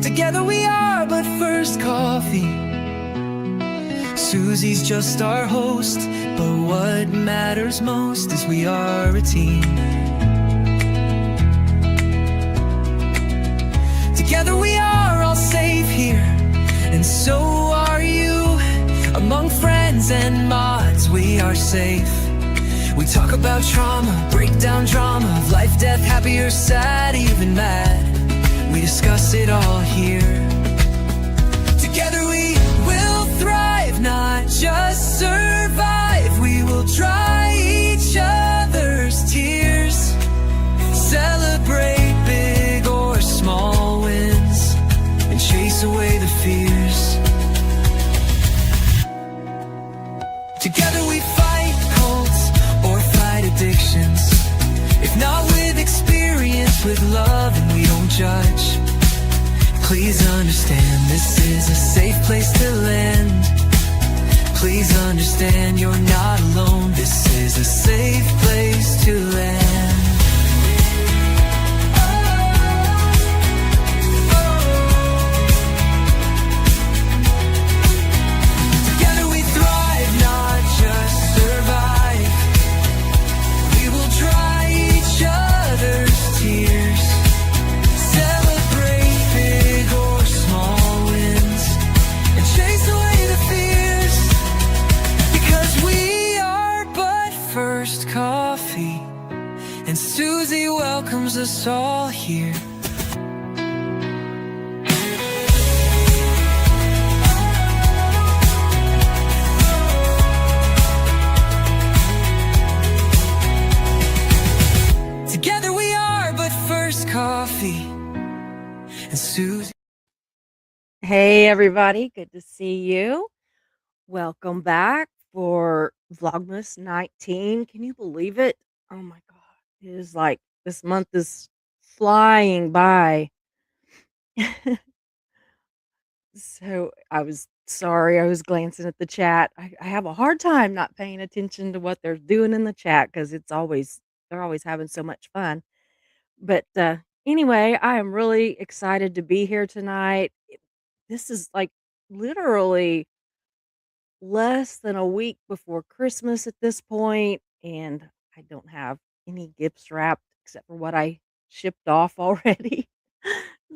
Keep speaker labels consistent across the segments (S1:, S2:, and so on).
S1: Together we are but first coffee. Susie's just our host, but what matters most is we are a team. Together we are all safe here, and so are you. Among friends and mods we are safe. We talk about trauma, break down drama of life, death, happy or sad, even mad. We discuss it all here. Together we will thrive, not just survive. We will dry each other's tears, celebrate big or small wins, and chase away the fears. Together we fight cults or fight addictions. If not with experience, with love, and we don't judge. Please understand, this is a safe place to land. Please understand, you're not alone. This is a safe place to land. Together we thrive, not just survive. We will dry each other's tears, celebrate big or small wins, and chase away the fears. Because we are but first coffee, and Susie welcomes us all here. Together we are but first coffee, and Susie.
S2: Hey, everybody. Good to see you. Welcome back for Vlogmas 19. Can you believe it? Oh my God. It is like this month is flying by. So I was sorry. I was glancing at the chat. I have a hard time not paying attention to what they're doing in the chat because they're always having so much fun. But anyway, I am really excited to be here tonight. This is like literally less than a week before Christmas at this point, and I don't have any gifts wrapped except for what I shipped off already.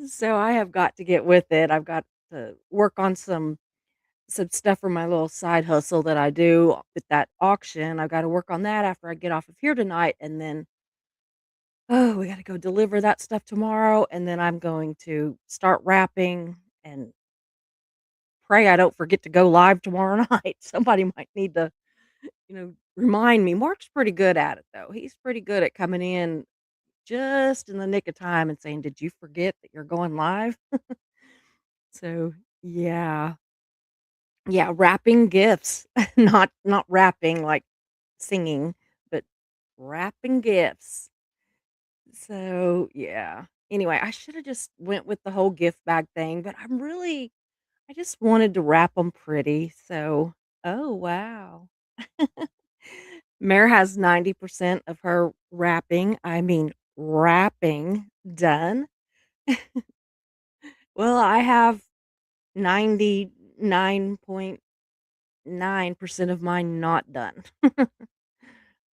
S2: So I have got to get with it. I've got to work on some stuff for my little side hustle that I do with that auction. I've got to work on that after I get off of here tonight, and then we got to go deliver that stuff tomorrow, and then I'm going to start wrapping and pray I don't forget to go live tomorrow night. Somebody might need to remind me. Mark's pretty good at it though. He's pretty good at coming in just in the nick of time and saying, "Did you forget that you're going live?" So, yeah. Yeah, wrapping gifts. Not rapping like singing, but wrapping gifts. So, yeah. Anyway, I should have just went with the whole gift bag thing, but I just wanted to wrap them pretty. So, oh wow. Mare has 90% of her wrapping done. Well, I have 99.9% of mine not done.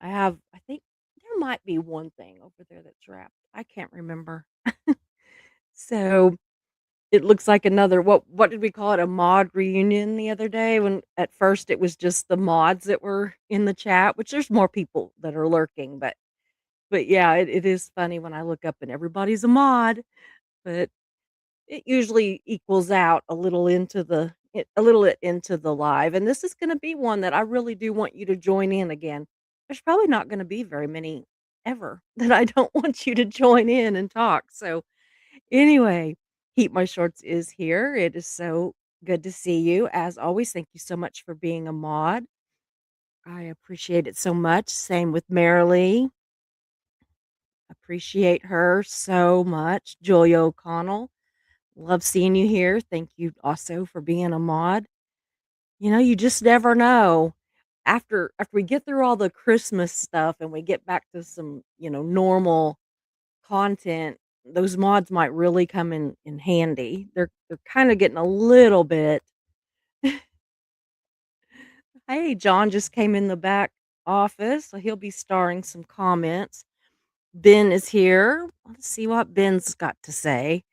S2: I think there might be one thing over there that's wrapped. I can't remember. So it looks like another, what did we call it? A mod reunion the other day, when at first it was just the mods that were in the chat, which there's more people that are lurking, but yeah, it is funny when I look up and everybody's a mod, but it usually equals out a little bit into the live. And this is going to be one that I really do want you to join in again. There's probably not going to be very many ever that I don't want you to join in and talk. So anyway, Heat My Shorts is here. It is so good to see you. As always, thank you so much for being a mod. I appreciate it so much. Same with Marilee. Appreciate her so much. Julia O'Connell. Love seeing you here. Thank you also for being a mod. You just never know. After we get through all the Christmas stuff and we get back to some, normal content, those mods might really come in handy. They're kinda getting a little bit. Hey, John just came in the back office, so he'll be starring some comments. Ben is here. Let's see what Ben's got to say.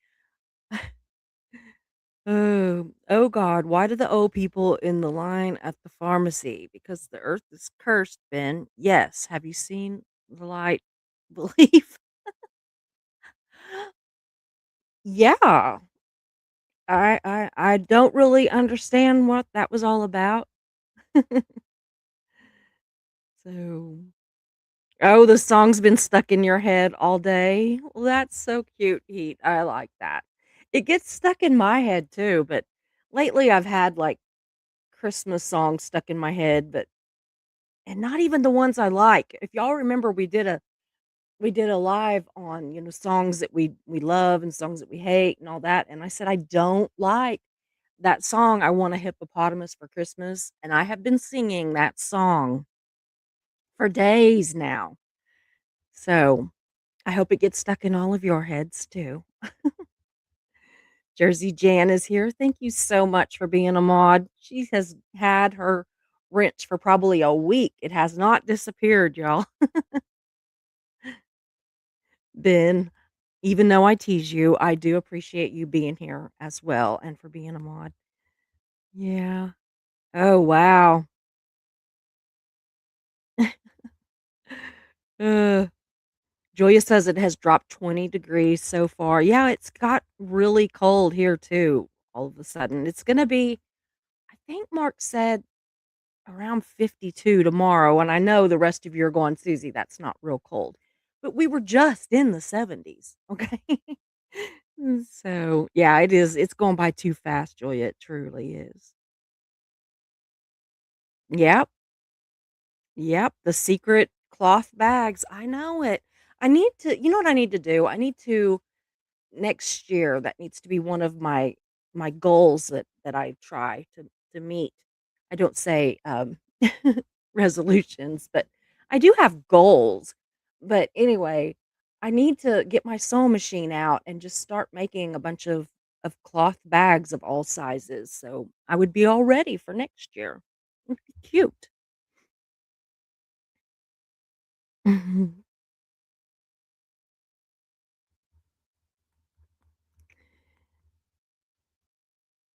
S2: Oh God, why do the old people in the line at the pharmacy? Because the earth is cursed, Ben. Yes. Have you seen the light? Believe? Yeah. I don't really understand what that was all about. So, oh, the song's been stuck in your head all day. Well, that's so cute, Heat. I like that. It gets stuck in my head too, but lately I've had like Christmas songs stuck in my head, but and not even the ones I like. If y'all remember, we did a live on, songs that we love and songs that we hate and all that, and I said I don't like that song, I Want a Hippopotamus for Christmas, and I have been singing that song for days now. So, I hope it gets stuck in all of your heads too. Jersey Jan is here. Thank you so much for being a mod. She has had her wrench for probably a week. It has not disappeared, y'all. Ben, even though I tease you, I do appreciate you being here as well and for being a mod. Yeah. Oh, wow. Uh, Julia says it has dropped 20 degrees so far. Yeah, it's got really cold here too, all of a sudden. It's going to be, I think Mark said around 52 tomorrow. And I know the rest of you are going, Susie, that's not real cold. But we were just in the 70s. Okay. So, yeah, it is. It's going by too fast, Julia. It truly is. Yep. Yep. The secret cloth bags. I know it. I need to, you know what I need to do? I need to next year, that needs to be one of my goals that I try to meet. I don't say, resolutions, but I do have goals. But anyway, I need to get my sewing machine out and just start making a bunch of cloth bags of all sizes, so I would be all ready for next year. It'd be cute. Mhm.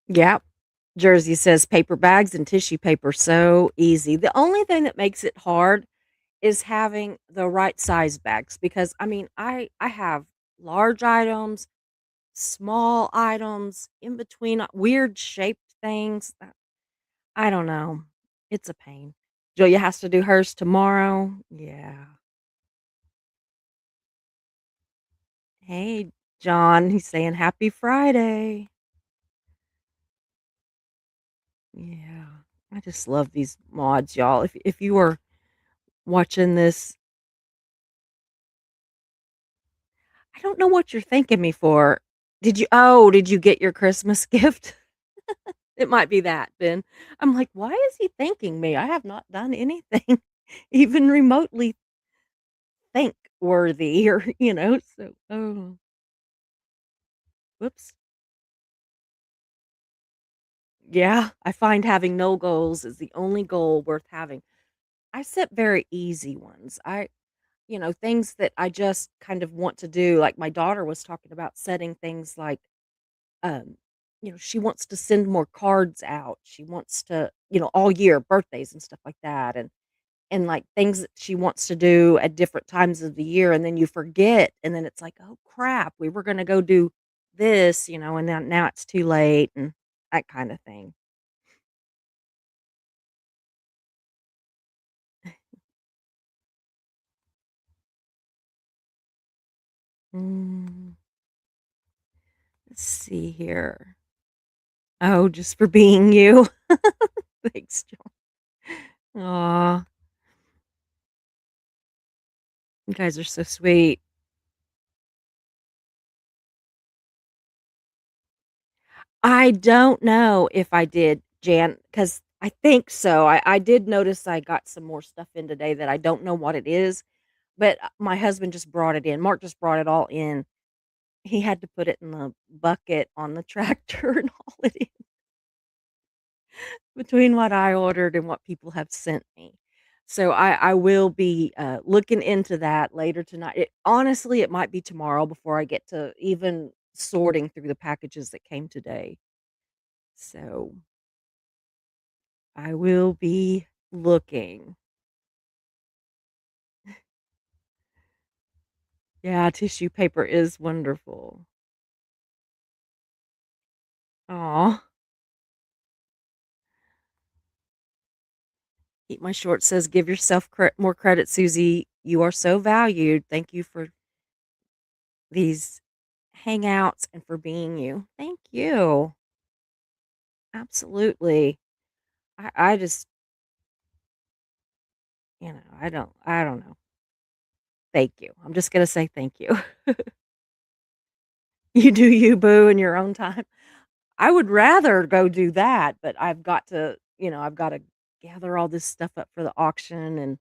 S2: Yep. Jersey says paper bags and tissue paper so easy. The only thing that makes it hard is having the right size bags because I mean, I have large items, small items, in between weird shaped things. I don't know. It's a pain. Julia has to do hers tomorrow. Yeah. Hey, John, he's saying happy Friday. Yeah. I just love these mods, y'all. If you were watching this, I don't know what you're thanking me for. Did you get your Christmas gift? It might be that, Ben. I'm like, "Why is he thanking me? I have not done anything even remotely thank worthy or, so oh, whoops. Yeah, I find having no goals is the only goal worth having. I set very easy ones. Things that I just kind of want to do, like my daughter was talking about setting things like, um, she wants to send more cards out. She wants to, all year, birthdays and stuff like that, and, like, things that she wants to do at different times of the year, and then you forget, and then it's like, "Oh, crap, we were gonna go do this," and now it's too late, and that kinda thing. Mm, let's see here. Oh, just for being you. Thanks, John. Aw, you guys are so sweet. I don't know if I did, Jan, because I think so. I did notice I got some more stuff in today that I don't know what it is, but, my husband just brought it in. Mark just brought it all in. he had to put it in the bucket on the tractor and haul it in between what I ordered and what people have sent me. So I will be, looking into that later tonight. Honestly, it might be tomorrow before I get to even sorting through the packages that came today. So I will be looking. Yeah, tissue paper is wonderful. Aw. Keep My Short says, "Give yourself more credit, Susie. You are so valued. Thank you for these hangouts and for being you." Thank you. Absolutely. I just, I don't know. Thank you. I'm just gonna say thank you. You do you, boo, in your own time. I would rather go do that, but I've gotta gather all this stuff up for the auction, and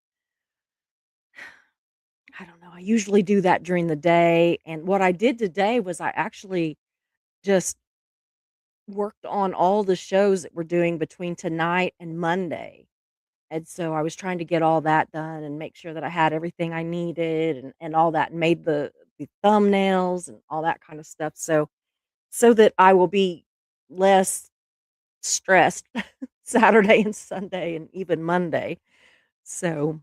S2: I don't know, I usually do that during the day, and what I did today was I actually just worked on all the shows that we're doing between tonight and Monday. And so I was trying to get all that done and make sure that I had everything I needed and all that, and made the thumbnails and all that kind of stuff. So that I will be less stressed Saturday and Sunday and even Monday. So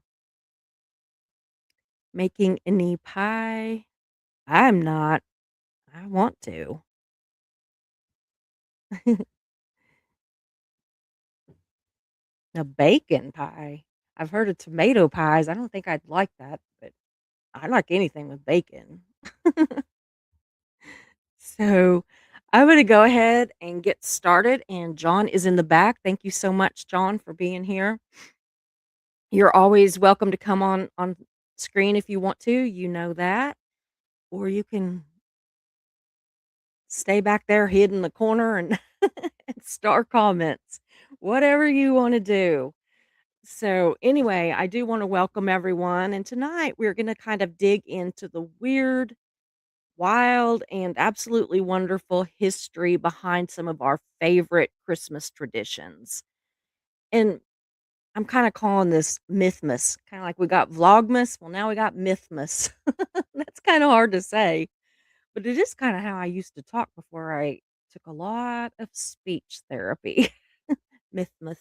S2: making any pie, I'm not. I want to. A bacon pie. I've heard of tomato pies. I don't think I'd like that, but I like anything with bacon. So I'm going to go ahead and get started. And John is in the back. Thank you so much, John, for being here. You're always welcome to come on screen if you want to. You know that, or you can stay back there hid in the corner and, and star comments, whatever you want to do. So anyway, I do want to welcome everyone. And tonight we're going to kind of dig into the weird, wild, and absolutely wonderful history behind some of our favorite Christmas traditions. And I'm kind of calling this Mythmas, kind of like we got Vlogmas. Well, now we got Mythmas. That's kind of hard to say, but it is kind of how I used to talk before I took a lot of speech therapy. Mythmas.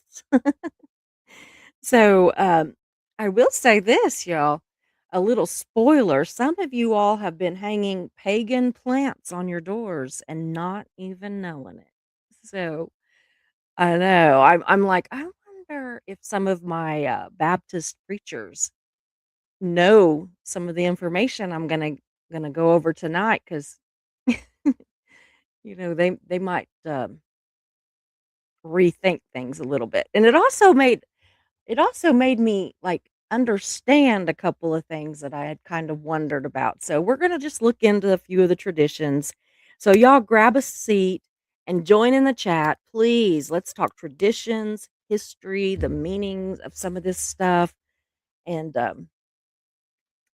S2: So, I will say this, y'all, a little spoiler. Some of you all have been hanging pagan plants on your doors and not even knowing it. So, I know. I'm like, I wonder if some of my Baptist preachers know some of the information I'm gonna go over tonight, because they might rethink things a little bit. And it also made me, like, understand a couple of things that I had kind of wondered about. So we're gonna just look into a few of the traditions. So y'all grab a seat and join in the chat, please. Let's talk traditions, history, the meanings of some of this stuff. And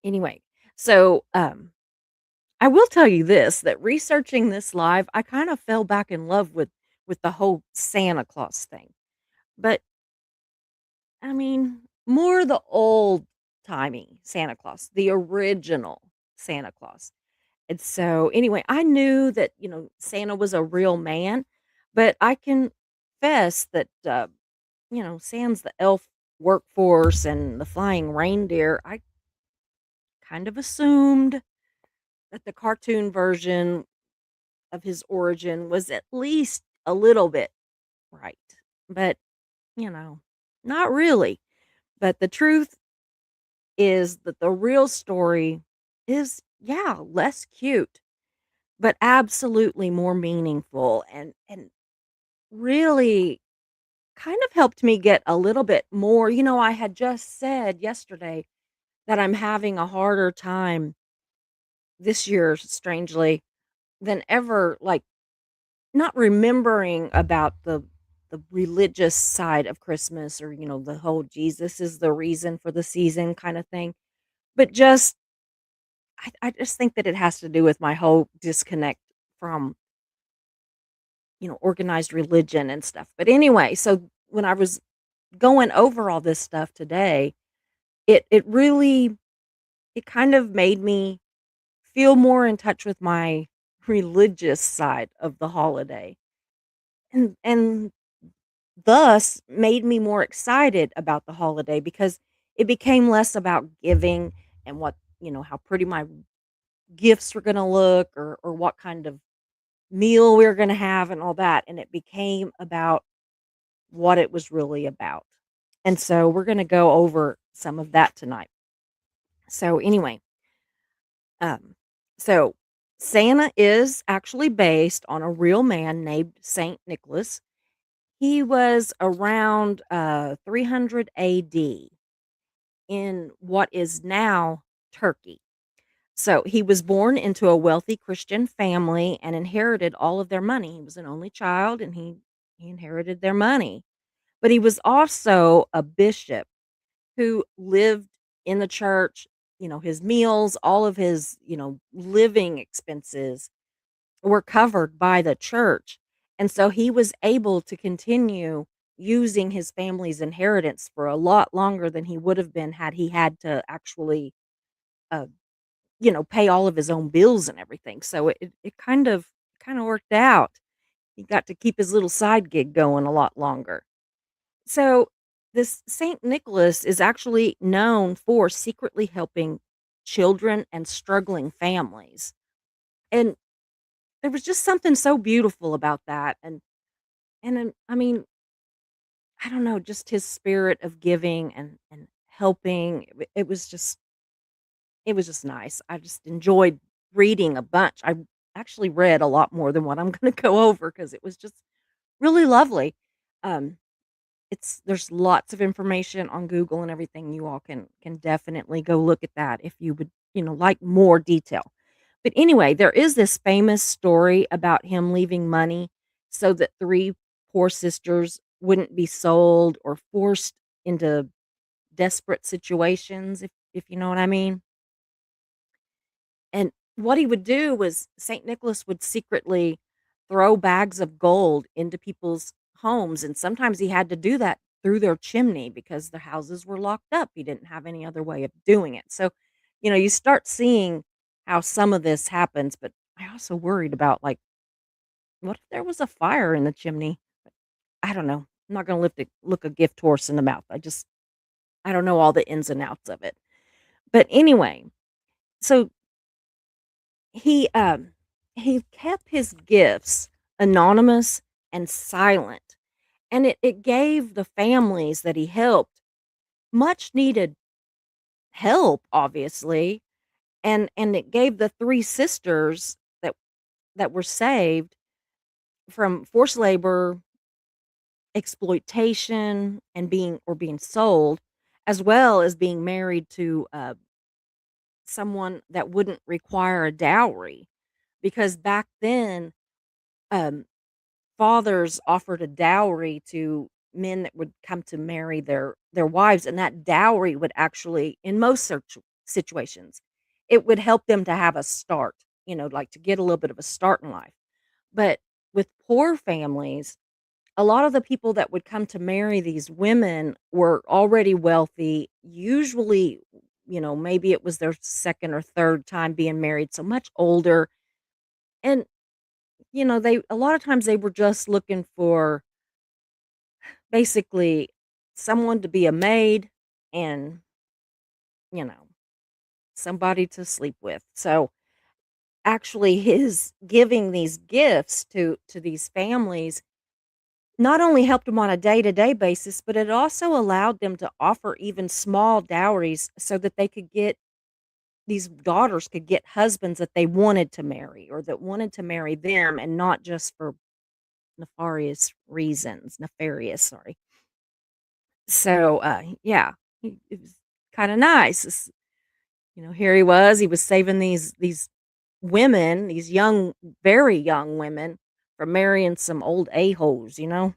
S2: anyway, so I will tell you this, that researching this live, I kind of fell back in love with the whole Santa Claus thing. But I mean, more the old-timey Santa Claus, the original Santa Claus. And so, anyway, I knew that, Santa was a real man, but I confess that, sans the elf workforce and the flying reindeer, I kind of assumed that the cartoon version of his origin was at least a little bit right. But, you know, not really. But the truth is that the real story is, yeah, less cute, but absolutely more meaningful, and really kind of helped me get a little bit more. I had just said yesterday that I'm having a harder time this year, strangely, than ever, like, not remembering about the religious side of Christmas, or, the whole Jesus is the reason for the season kind of thing, but just I just think that it has to do with my whole disconnect from, organized religion and stuff. But anyway, so when I was going over all this stuff today, it really it kind of made me feel more in touch with my religious side of the holiday, and thus made me more excited about the holiday because it became less about giving and how pretty my gifts were going to look, or what kind of meal we were going to have and all that, and it became about what it was really about. And so we're going to go over some of that tonight. So anyway, um so Santa is actually based on a real man named Saint Nicholas. He was around 300 AD in what is now Turkey. So he was born into a wealthy Christian family and inherited all of their money. He was an only child, and he inherited their money. But he was also a bishop who lived in the church. His meals, all of his, living expenses were covered by the church. And so he was able to continue using his family's inheritance for a lot longer than he would have been had he had to actually, uh, pay all of his own bills and everything. So it kind of worked out. He got to keep his little side gig going a lot longer. So this Saint Nicholas is actually known for secretly helping children and struggling families. And there was just something so beautiful about that. And I mean, I don't know, just his spirit of giving and helping. It was just nice. I just enjoyed reading a bunch. I actually read a lot more than what I'm going to go over because it was just really lovely. Um, there's lots of information on Google and everything. You all can definitely go look at that if you would, like more detail. But anyway, there is this famous story about him leaving money so that three poor sisters wouldn't be sold or forced into desperate situations, if you know what I mean. And what he would do was Saint Nicholas would secretly throw bags of gold into people's homes, and sometimes he had to do that through their chimney because their houses were locked up. He didn't have any other way of doing it. So, you start seeing how some of this happens, but I also worried about, like, what if there was a fire in the chimney? I don't know. I'm not gonna look a gift horse in the mouth. I don't know all the ins and outs of it. But anyway, so He, um, he kept his gifts anonymous and silent, and it gave the families that he helped much needed help, obviously, and it gave the 3 sisters that were saved from forced labor, exploitation, and being sold, as well as being married to, someone that wouldn't require a dowry, because back then, um fathers offered a dowry to men that would come to marry their wives, and that dowry would actually, in most situations, it would help them to have a start, like to get a little bit of a start in life. But with poor families, a lot of the people that would come to marry these women were already wealthy, usually, maybe it was their second or third time being married, so much older. And they a lot of times they were just looking for basically someone to be a maid and, you know, somebody to sleep with. So, actually his giving these gifts to these families not only helped them on a day-to-day basis, but it also allowed them to offer even small dowries so that they could get these daughters could get husbands that they wanted to marry or that wanted to marry them, and not just for nefarious, sorry. So, yeah, it was kinda nice. Here he was saving these women, these young, very young women from marrying some old a-holes, you know?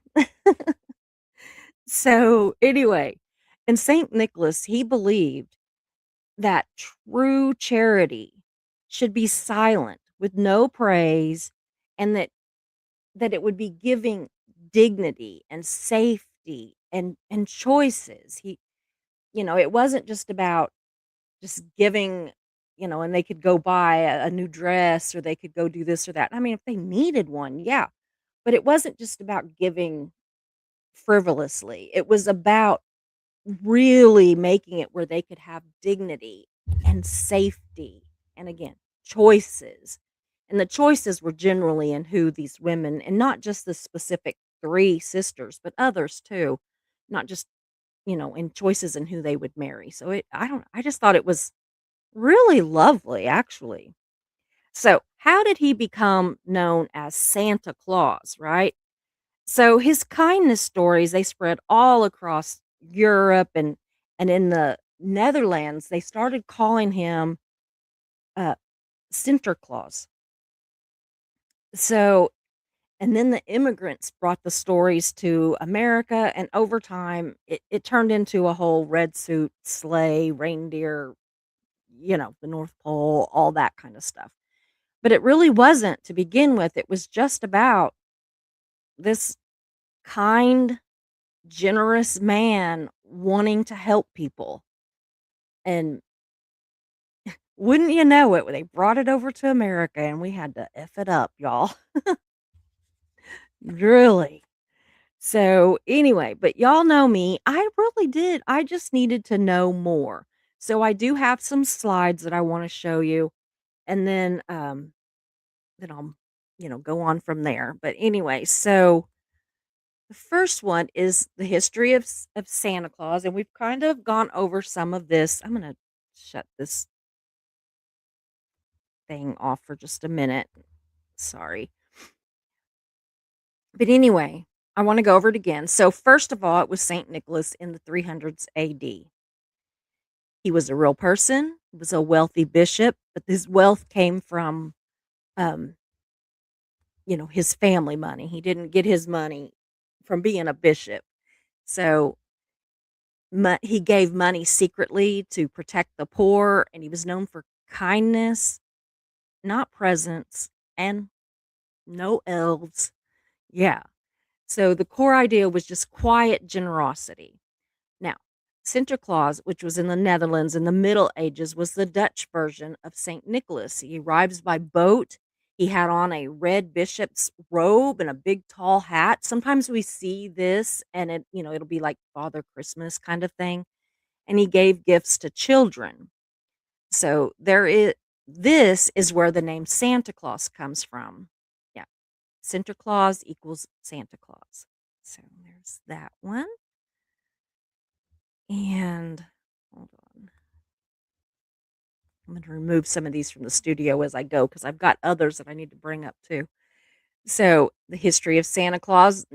S2: So, anyway, and Saint Nicholas, he believed that true charity should be silent with no praise, and that it would be giving dignity and safety and choices. It wasn't just about just giving, and they could go buy a new dress or they could go do this or that. I mean, if they needed one, yeah, but it wasn't just about giving frivolously. It was about really making it where they could have dignity and safety and, again, choices. And the choices were generally in who these women, and not just the specific 3 sisters, but others too, not just, in choices in who they would marry. So I just thought it was really lovely, actually. So, how did he become known as Santa Claus, right? So his kindness stories, they spread all across Europe, and in the Netherlands, they started calling him uh Sinterklaas. So, and then the immigrants brought the stories to America, and over time it turned into a whole red suit, sleigh, reindeer, the North Pole, all that kind of stuff. But it really wasn't to begin with. It was just about this kind, generous man wanting to help people. And wouldn't you know it, they brought it over to America and we had to F it up, y'all. Really. So, anyway, but y'all know me. I really did. I just needed to know more. So, I do have some slides that I want to show you, and then I'll, go on from there. But anyway, so the first one is the history of Santa Claus, and we've kind of gone over some of this. I'm going to shut this thing off for just a minute. Sorry. But anyway, I want to go over it again. So, first of all, it was St. Nicholas in the 300s AD. He was a real person, he was a wealthy bishop, but his wealth came from, um, his family money. He didn't get his money from being a bishop. So, he gave money secretly to protect the poor, and he was known for kindness, not presents, and no elves. Yeah. So the core idea was just quiet generosity. Now, Sinterklaas, which was in the Netherlands in the Middle Ages, was the Dutch version of St. Nicholas. He arrives by boat. He had on a red bishop's robe and a big tall hat. Sometimes we see this and it'll be like Father Christmas kind of thing. And he gave gifts to children. So this is where the name Santa Claus comes from. Yeah. Sinterklaas equals Santa Claus. So there's that one. And hold on. I'm going to remove some of these from the studio as I go because I've got others that I need to bring up too. So, the history of Santa Claus,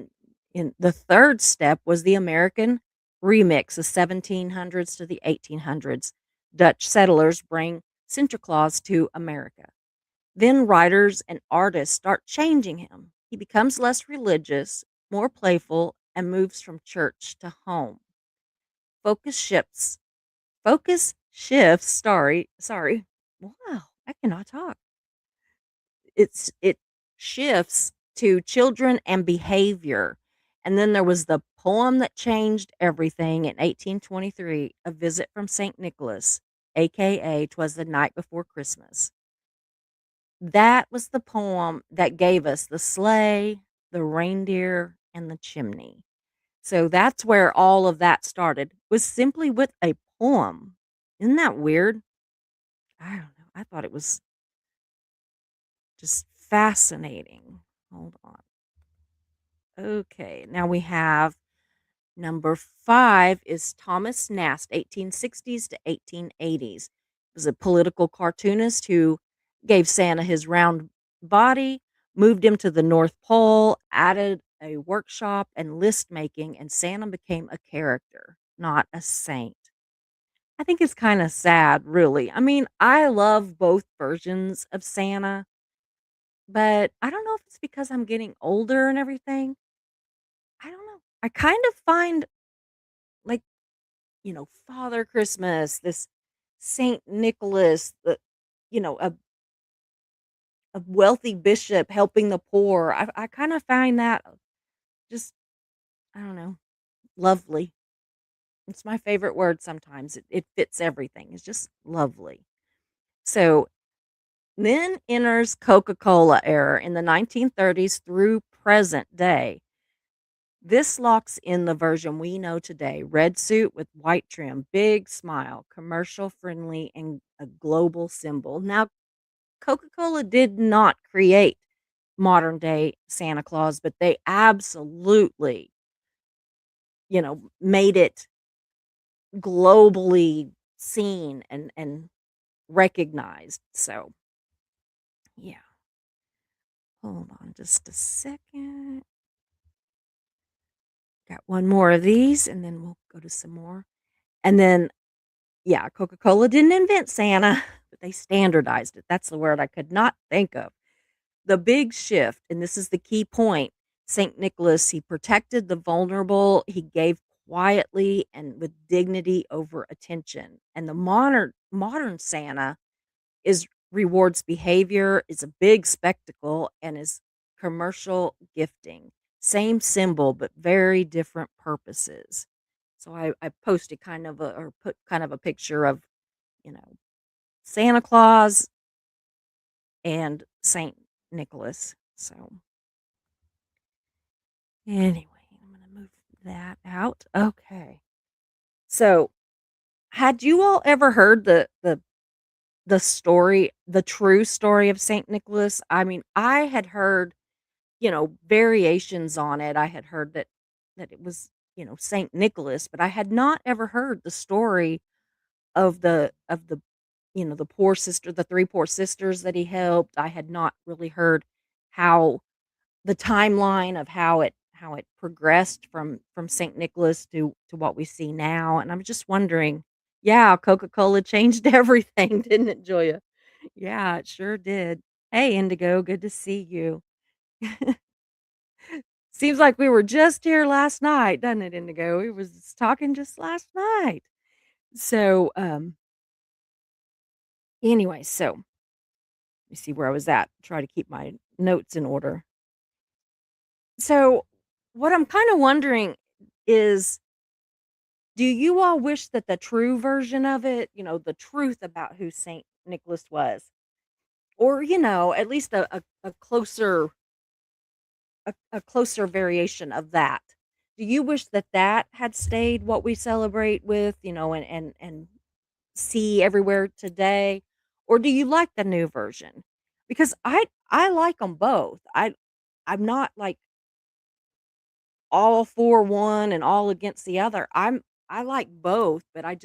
S2: in the third step was the American remix, the 1700s to the 1800s. Dutch settlers bring Sinterklaas to America. Then writers and artists start changing him. He becomes less religious, more playful, and moves from church to home. Focus shifts. Focus shifts. Sorry. Wow, I cannot talk. It shifts to children and behavior. And then there was the poem that changed everything in 1823, A Visit from St. Nicholas, aka 'Twas the Night Before Christmas. That was the poem that gave us the sleigh, the reindeer, and the chimney. So that's where all of that started, was simply with a poem. Isn't that weird? I don't know. I thought it was just fascinating. Hold on. Okay, now we have number 5 is Thomas Nast, 1860s to 1880s. He was a political cartoonist who gave Santa his round body, moved him to the North Pole, added a workshop and list making, and Santa became a character, not a saint. I think it's kind of sad, really. I mean, I love both versions of Santa, but I don't know if it's because I'm getting older and everything. I don't know. I kind of find, like, Father Christmas, this Saint Nicholas, the, a a wealthy bishop helping the poor. I kinda find that just, I don't know, lovely. It's my favorite word sometimes. It fits everything. It's just lovely. So, then enters Coca-Cola era in the 1930s through present day. This locks in the version we know today. Red suit with white trim, big smile, commercial friendly, and a global symbol. Now, Coca Cola did not create modern day Santa Claus, but they absolutely, made it globally seen and recognized. So, yeah. Hold on just a second. Got one more of these, and then we'll go to some more. And then, yeah, Coca-Cola didn't invent Santa, but they standardized it. That's the word I could not think of. The big shift, and this is the key point, St. Nicholas, he protected the vulnerable, he gave quietly and with dignity over attention. And the modern Santa is rewards behavior, is a big spectacle, and is commercial gifting. Same symbol, but very different purposes. So I posted kind of a or put kind of a picture of, you know, Santa Claus and Saint Nicholas. So anyway, I'm gonna move that out. Okay. So had you all ever heard the story, the true story of Saint Nicholas? I mean, I had heard, variations on it. I had heard that it was, Saint Nicholas, but I had not ever heard the story of the the poor sister, the 3 poor sisters that he helped. I had not really heard how the timeline of how it progressed from Saint Nicholas to what we see now, and I'm just wondering, yeah, Coca-Cola changed everything, didn't it, Joya? Yeah, it sure did. Hey, Indigo, good to see you. Seems like we were just here last night, doesn't it, Indigo? We was talking just last night. So, anyway, so let me see where I was at. Try to keep my notes in order. So, what I'm kind of wondering is, do you all wish that the true version of it, the truth about who Saint Nicholas was, or at least a closer variation of that? Do you wish that that had stayed what we celebrate with, and see everywhere today, or do you like the new version? Because I like them both. I'm not like all for one and all against the other. I like both, but I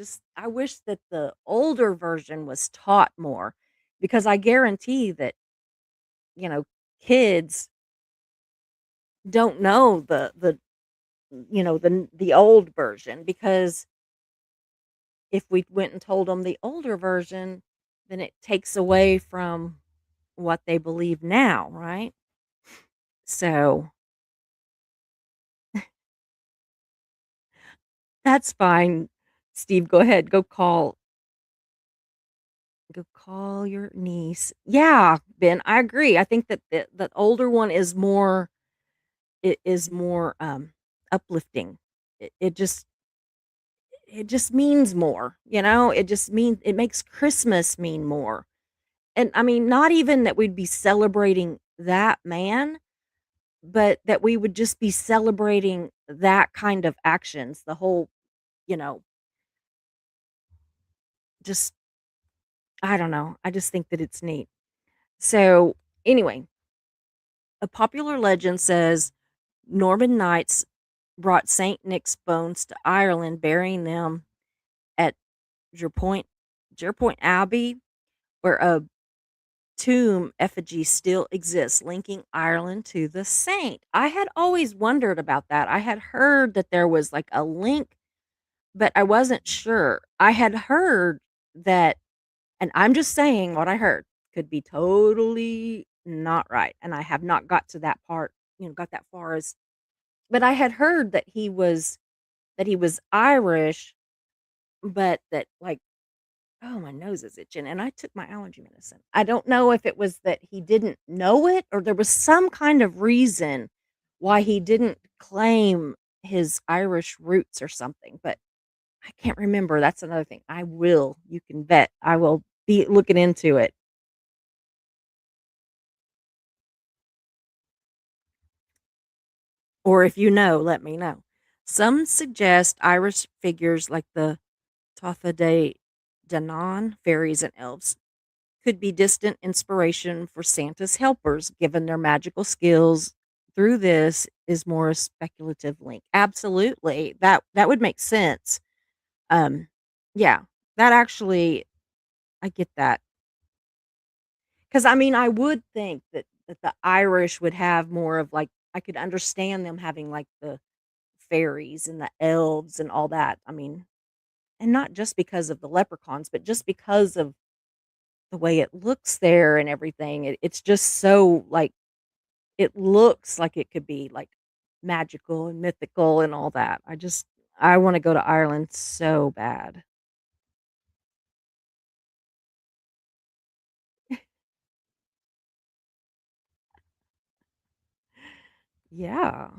S2: wish that the older version was taught more, because I guarantee that, you know, kids don't know the old version, because if we went and told them the older version, then it takes away from what they believe now, right? So, that's fine. Steve, go ahead. Go call your niece. Yeah, Ben, I agree. I think that the older one is more, it is more uplifting. It just means more, It just means it makes Christmas mean more. And I mean, not even that we'd be celebrating that man, but that we would just be celebrating that kind of actions, the whole, you know, just I don't know. I just think that it's neat. So, anyway, a popular legend says Norman knights brought St. Nick's bones to Ireland, burying them at Jerpoint Jerpoint Abbey, where a tomb effigy still exists, linking Ireland to the saint. I had always wondered about that. I had heard that there was like a link, but I wasn't sure. I had heard that, and I'm just saying what I heard, could be totally not right. And I have not got to that part, got that far as, but I had heard that he was Irish, but that like Oh, my nose is itching, and I took my allergy medicine. I don't know if it was that he didn't know it or there was some kind of reason why he didn't claim his Irish roots or something, but I can't remember. That's another thing. You can bet I will be looking into it. Or if you know, let me know. Some suggest Irish figures like the Tuatha De Danann, fairies and elves, could be distant inspiration for Santa's helpers, given their magical skills. Through this is more a speculative link. Absolutely, that would make sense. Um, yeah, that actually, I get that because I mean, I would think that the Irish would have more of like I could understand them having like the fairies and the elves and all that. I mean, and not just because of the leprechauns, but just because of the way it looks there and everything. It's just so like it looks like it could be like magical and mythical and all that. I want to go to Ireland so bad. Yeah.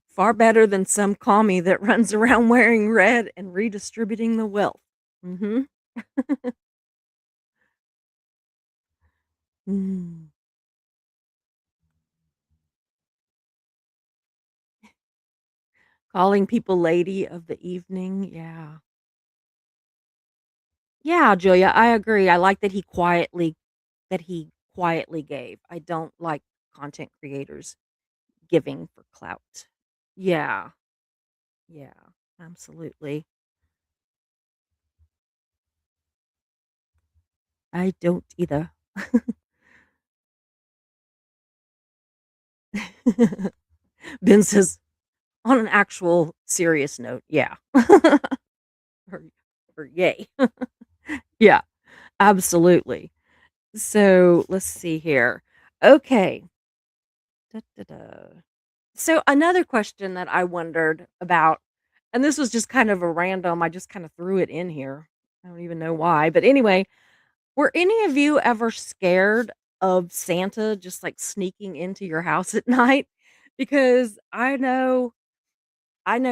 S2: Far better than some commie that runs around wearing red and redistributing the wealth. Mhm. Mm. Calling people lady of the evening. Yeah. Yeah, Julia, I agree. I like that he quietly gave. I don't like content creators giving for clout. Yeah. Yeah. Absolutely. I don't either. Ben says, on an actual serious note, yeah. or, or yay. Yeah, absolutely. So let's see here. Okay. Da, da, da. So another question that I wondered about, and this was just kind of a random, I just kind of threw it in here. I don't even know why. But anyway, were any of you ever scared of Santa just like sneaking into your house at night? Because I know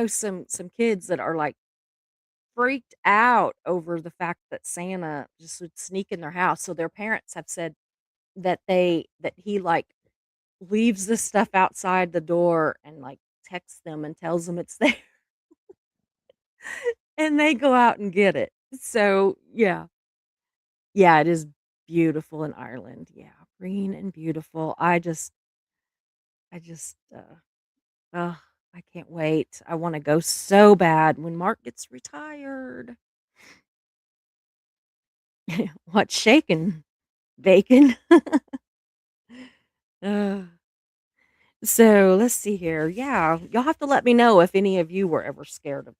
S2: some kids that are like freaked out over the fact that Santa just would sneak in their house. So their parents have said that he like leaves this stuff outside the door and like texts them and tells them it's there and they go out and get it. So yeah. Yeah, it is beautiful in Ireland. Yeah, green and beautiful. Ugh, I can't wait. I wanna go so bad when Mark gets retired. What's shaking? Bacon? Ugh. So, let's see here. Yeah, you'll have to let me know if any of you were ever scared of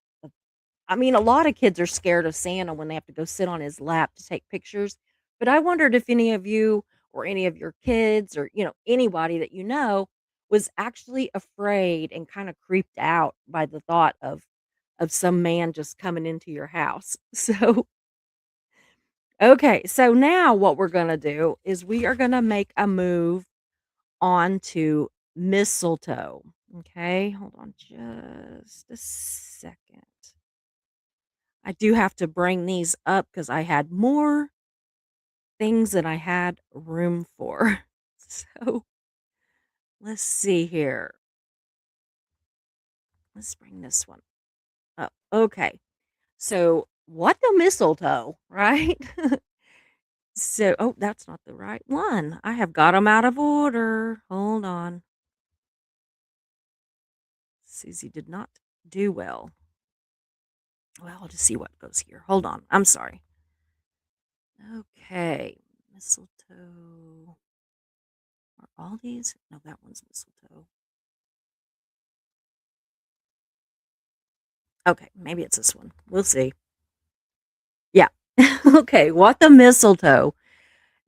S2: I mean, a lot of kids are scared of Santa when they have to go sit on his lap to take pictures, but I wondered if any of you or any of your kids or, anybody that you know was actually afraid and kinda creeped out by the thought of some man just coming into your house. So, okay, so now what we're gonna do is we are gonna make a move onto mistletoe. Okay, hold on just a second. I do have to bring these up because I had more things than I had room for. So let's see here. Let's bring this one up. Okay. So what the mistletoe, right? So, oh, that's not the right one. I have got them out of order. Hold on. Susie did not do well. Well, I'll just see what goes here. Hold on. I'm sorry. Okay. Mistletoe. Are all these? No, that one's mistletoe. Okay, maybe it's this one. We'll see. Yeah. Okay, what the mistletoe?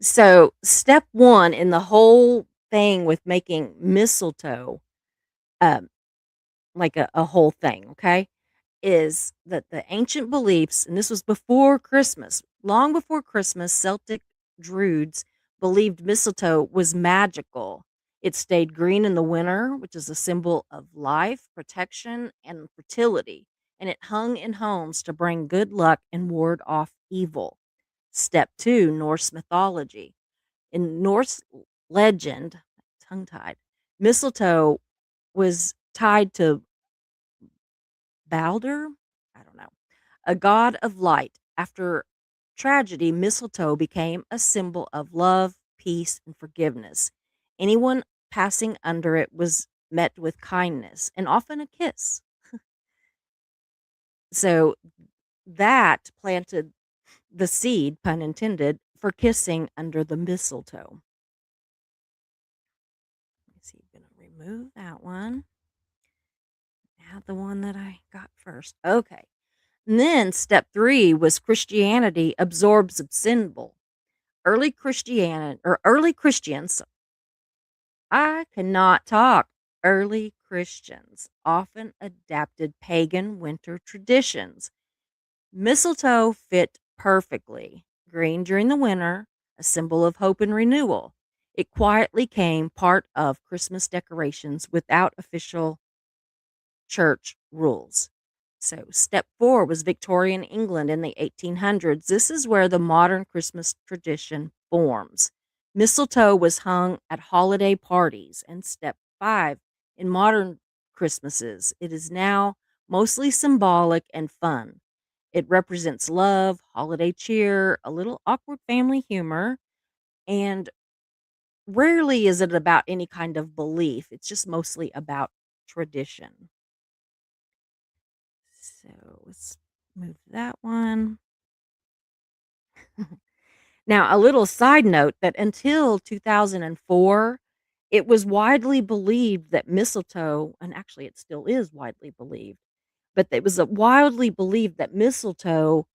S2: So, step 1 in the whole thing with making mistletoe, um, like a whole thing, okay, is that the ancient beliefs, and this was before Christmas, long before Christmas, Celtic Druids believed mistletoe was magical. It stayed green in the winter, which is a symbol of life, protection, and fertility, and it hung in homes to bring good luck and ward off evil. Step two, Norse mythology. In Norse legend, tongue tied, mistletoe was tied to Balder? I don't know. A god of light. After tragedy, mistletoe became a symbol of love, peace, and forgiveness. Anyone passing under it was met with kindness and often a kiss. So that planted the seed, pun intended, for kissing under the mistletoe. Let's see, I'm going to remove that one. Add the one that I got first. Okay. And then step three was Christianity absorbs a symbol. Early Christians, I cannot talk. Early Christians often adapted pagan winter traditions. Mistletoe fit perfectly. Green during the winter, a symbol of hope and renewal. It quietly came part of Christmas decorations without official church rules. So, step four was Victorian England in the 1800s. This is where the modern Christmas tradition forms. Mistletoe was hung at holiday parties. And step five, in modern Christmases, it is now mostly symbolic and fun. It represents love, holiday cheer, a little awkward family humor, and rarely is it about any kind of belief. It's just mostly about tradition. So let's move that one. Now, a little side note that until 2004, it was widely believed that mistletoe, and actually it still is widely believed, but it was widely believed that mistletoe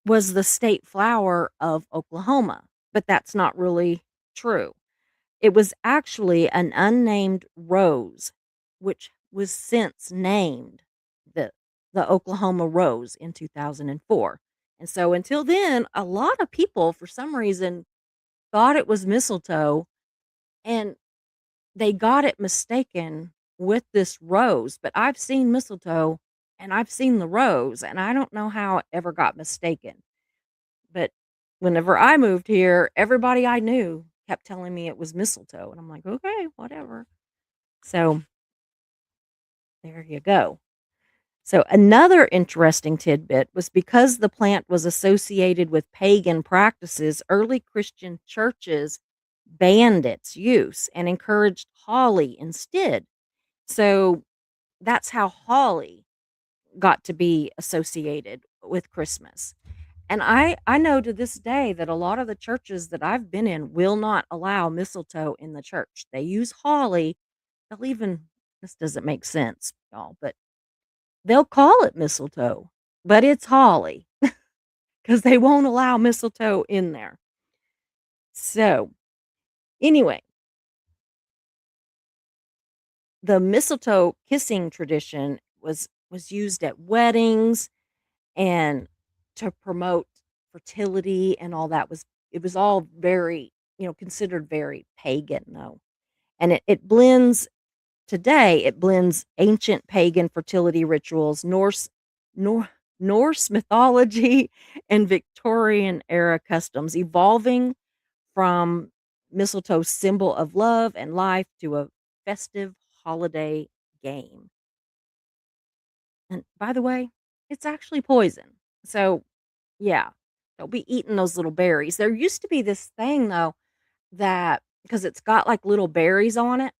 S2: was the state flower of Oklahoma, but that's not really true. It was actually an unnamed rose, which was since named the the Oklahoma rose in 2004. And so until then, a lot of people for some reason thought it was mistletoe and they got it mistaken with this rose. But I've seen mistletoe and I've seen the rose, and I don't know how it ever got mistaken. But whenever I moved here, everybody I knew kept telling me it was mistletoe. And I'm like, okay, whatever. So there you go. So another interesting tidbit was because the plant was associated with pagan practices, early Christian churches banned its use and encouraged holly instead. So that's how holly got to be associated with Christmas. And I know to this day that a lot of the churches that I've been in will not allow mistletoe in the church. They use holly. They'll even this doesn't make sense, y'all, but they'll call it mistletoe, but it's holly because they won't allow mistletoe in there. So, anyway, the mistletoe kissing tradition was used at weddings and to promote fertility and all that was it was all very, considered very pagan though. And it blends today, it blends ancient pagan fertility rituals, Nor, Norse mythology, and Victorian era customs, evolving from mistletoe's symbol of love and life to a festive holiday game. And by the way, it's actually poison. So, yeah, don't be eating those little berries. There used to be this thing though that because it's got like little berries on it.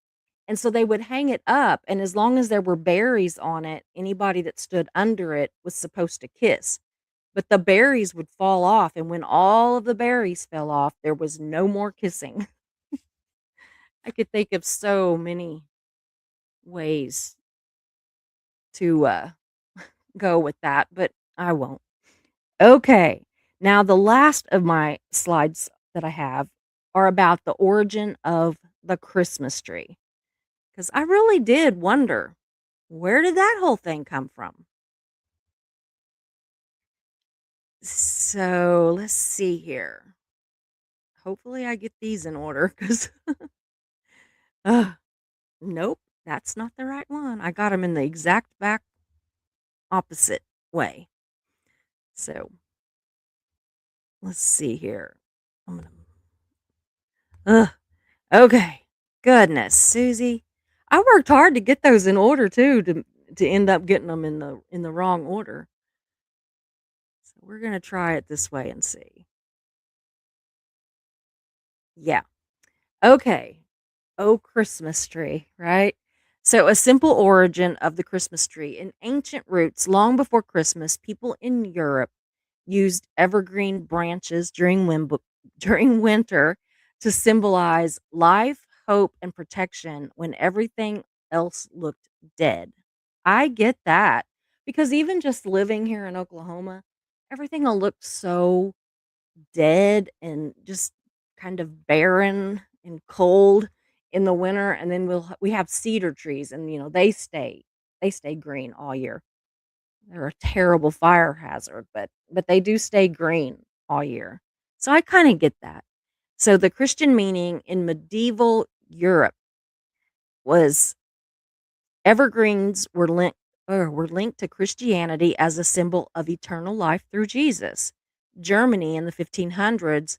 S2: And so they would hang it up, and as long as there were berries on it, anybody that stood under it was supposed to kiss. But the berries would fall off, and when all of the berries fell off, there was no more kissing. I could think of so many ways to go with that, but I won't. Okay. Now, the last of my slides that I have are about the origin of the Christmas tree. Because I really did wonder Where did that whole thing come from? So let's see here. Hopefully, I get these in order because, nope, that's not the right one. I got them in the exact back opposite way. So let's see here. I'm gonna, ugh, okay. Goodness, Susie, I worked hard to get those in order too, to end up getting them in the wrong order. So we're gonna try it this way and see. Yeah. Okay. Oh, Christmas tree, right? So, a simple origin of the Christmas tree. In ancient roots, long before Christmas, people in Europe used evergreen branches during winter to symbolize life, hope, and protection when everything else looked dead. I get that because even just living here in Oklahoma, everything will look so dead and just kind of barren and cold in the winter, and then we have cedar trees, and they stay green all year. They're a terrible fire hazard, but they do stay green all year. So I kind of get that. So the Christian meaning in medieval Europe was evergreens were linked to Christianity as a symbol of eternal life through Jesus. Germany in the 1500s,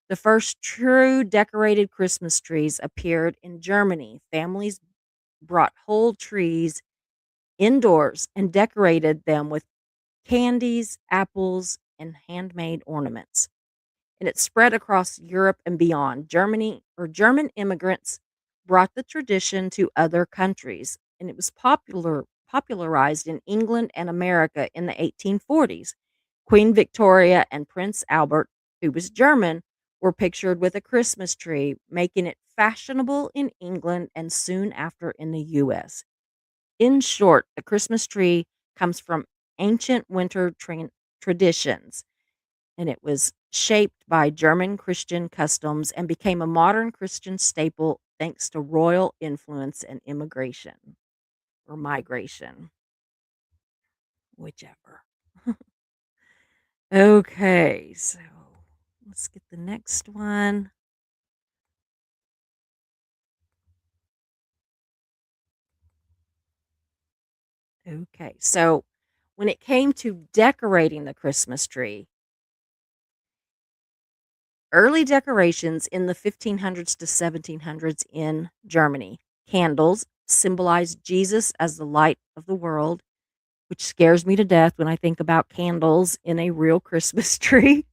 S2: the first true decorated Christmas trees appeared in Germany. Families brought whole trees indoors and decorated them with candies, apples, and handmade ornaments, and it spread across Europe and beyond. German immigrants brought the tradition to other countries, and it was popularized in England and America in the 1840s. Queen Victoria and Prince Albert, who was German, were pictured with a Christmas tree, making it fashionable in England and soon after in the US. In short, the Christmas tree comes from ancient winter traditions, and it was shaped by German Christian customs and became a modern Christian staple thanks to royal influence and immigration or migration, whichever. Okay, so let's get the next one. Okay, so when it came to decorating the Christmas tree, early decorations in the 1500s to 1700s in Germany, candles symbolized Jesus as the light of the world, which scares me to death when I think about candles in a real Christmas tree.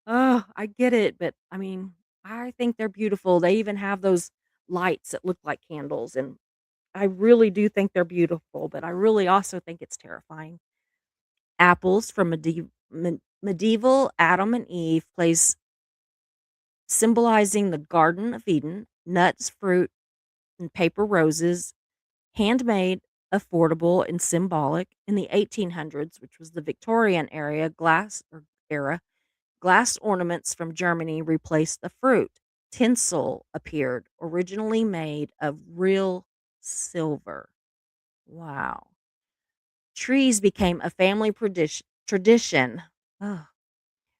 S2: Oh, I get it, but I mean, I think they're beautiful. They even have those lights that look like candles, and I really do think they're beautiful, but I really also think it's terrifying. Apples from medieval Adam and Eve place symbolizing the Garden of Eden, nuts, fruit, and paper roses, handmade, affordable, and symbolic. In the 1800s, which was the Victorian era, glass ornaments from Germany replaced the fruit. Tinsel appeared, originally made of real silver. Wow. Trees became a family tradition. Ugh,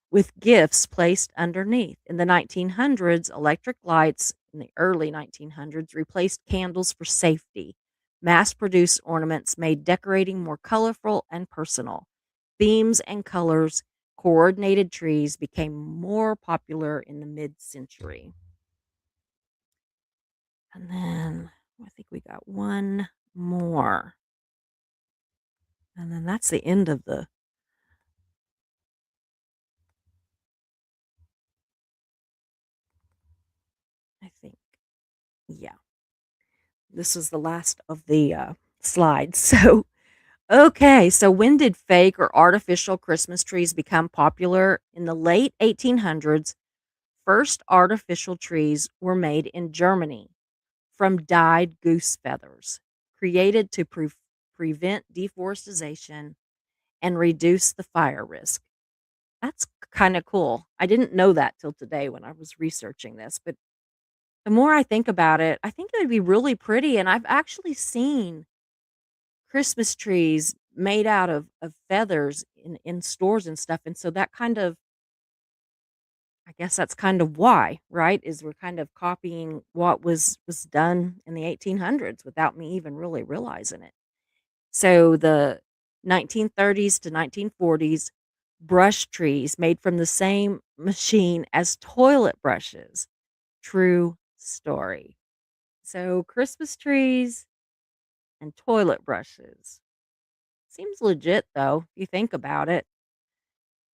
S2: with gifts placed underneath. In the 1900s, electric lights in the early 1900s replaced candles for safety. Mass produced ornaments made decorating more colorful and personal. Themes and colors, coordinated trees became more popular in the mid century. And then I think we got one more. And then that's the end of I think, yeah, this was the last of the slides. So, okay, so when did fake or artificial Christmas trees become popular? In the late 1800s, first artificial trees were made in Germany from dyed goose feathers, created to prevent deforestation and reduce the fire risk. That's kind of cool. I didn't know that till today when I was researching this, but the more I think about it, I think it would be really pretty. And I've actually seen Christmas trees made out of feathers in stores and stuff, and so that kind of I guess that's kind of why, right? Is we're kind of copying what was done in the 1800s without me even really realizing it. So the 1930s to 1940s brush trees made from the same machine as toilet brushes. True story. So Christmas trees and toilet brushes. Seems legit though, if you think about it.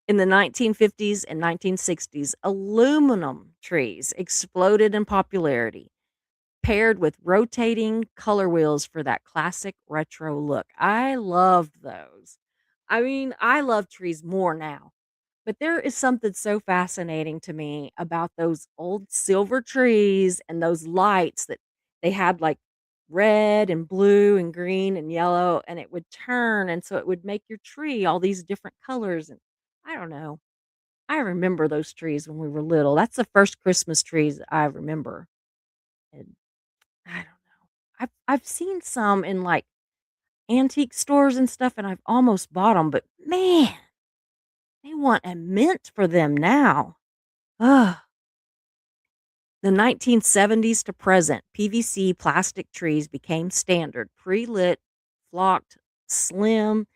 S2: In the 1950s and 1960s, aluminum trees exploded in popularity, paired with rotating color wheels for that classic retro look. I loved those. I mean, I love trees more now, but there is something so fascinating to me about those old silver trees and those lights that they had like red and blue and green and yellow, and it would turn. And so it would make your tree all these different colors. And I don't know. I remember those trees when we were little. That's the first Christmas trees I remember. And I don't know. I've seen some in like antique stores and stuff, and I've almost bought them, but man, they want a mint for them now. Ugh. The 1970s to present, PVC plastic trees became standard, pre-lit, flocked, slim,